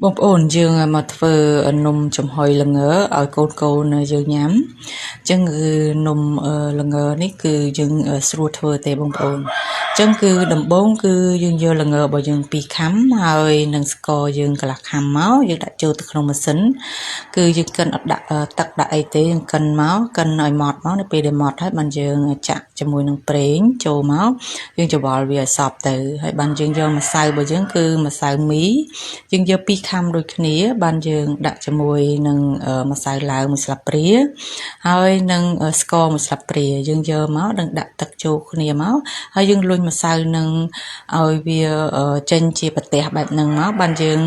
បងប្អូនយើងមកធ្វើនំចំហុយល្ងឲ្យកូនយើងញ៉ាំអញ្ចឹងគឺនំល្ងនេះគឺយើងស្រួលធ្វើទេបងប្អូនអញ្ចឹងគឺដំបូងគឺយើងយកល្ងរបស់យើង2ខាំហើយនឹងស្ករយើងកន្លះខាំមកយើងដាក់ចូលទៅក្នុងម៉ាស៊ីនគឺយើងកិនអត់ដាក់ទឹកដាក់អីទេយើងកិនឲ្យម៉ត់មកនៅពេលដែលម៉ត់ហើយបានយើងចាក់ជាមួយនឹងប្រេងចូលមកយើងច្របល់វាឲ្យសព្វទៅហើយបានយើងយកម្សៅរបស់យើងគឺម្សៅមីយើងយក2ខាំដូចគ្នាបានយើងដាក់ជាមួយនឹងម្សៅឡើង1ស្លាបព្រាហើយនឹងស្ករ1ស្លាបព្រាយើងយកមកនឹងដាក់ទឹកចូលគ្នាមកហើយយើងលុញម្សៅនឹងឲ្យវាចេញជាប្រទេសបែបហ្នឹងមកបានយើង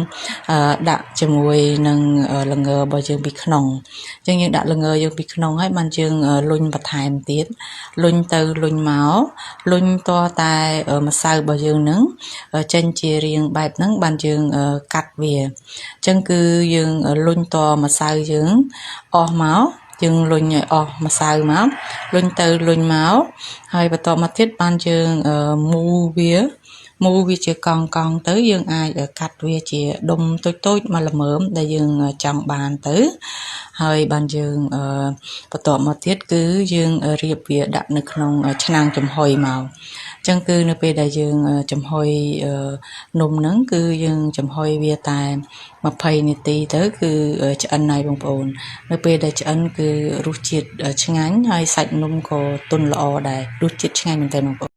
ដាក់ជាមួយនឹងល្ងរបស់យើងពីក្នុងអញ្ចឹងយើងដាក់ល្ងយើងពីក្នុងហើយបានយើងលុញបន្ថែមទៀតលុញទៅលុញមកលុញតតែម្សៅរបស់យើងនឹងចេញជារាងបែបហ្នឹងបានយើងកាត់វាអញ្ចឹងគឺយើងលុញតម្សៅយើងអស់មកយើងលុញឲ្យអស់ម្សៅមកលុញទៅលុញមកហើយបន្តមកទៀតបានយើងមូរវាជាកង់ទៅយើងអាចកាត់វាជាដុំតូចមកល្មមដែលយើងចង់បានទៅហើយបានយើងបន្តមកទៀតគឺយើងរៀបវាដាក់នៅក្នុងឆ្នាំងចំហុយមកអញ្ចឹងគឺនៅពេលដែលយើងចំហុយនំហ្នឹងគឺយើងចំហុយវាតែ20នាទីទៅគឺឆ្អិនហើយបងប្អូននៅពេលដែលឆ្អិនគឺរសជាតិឆ្ងាញ់ហើយសាច់នំក៏ទន់ល្អដែររសជាតិឆ្ងាញ់មែនទែនបងប្អូន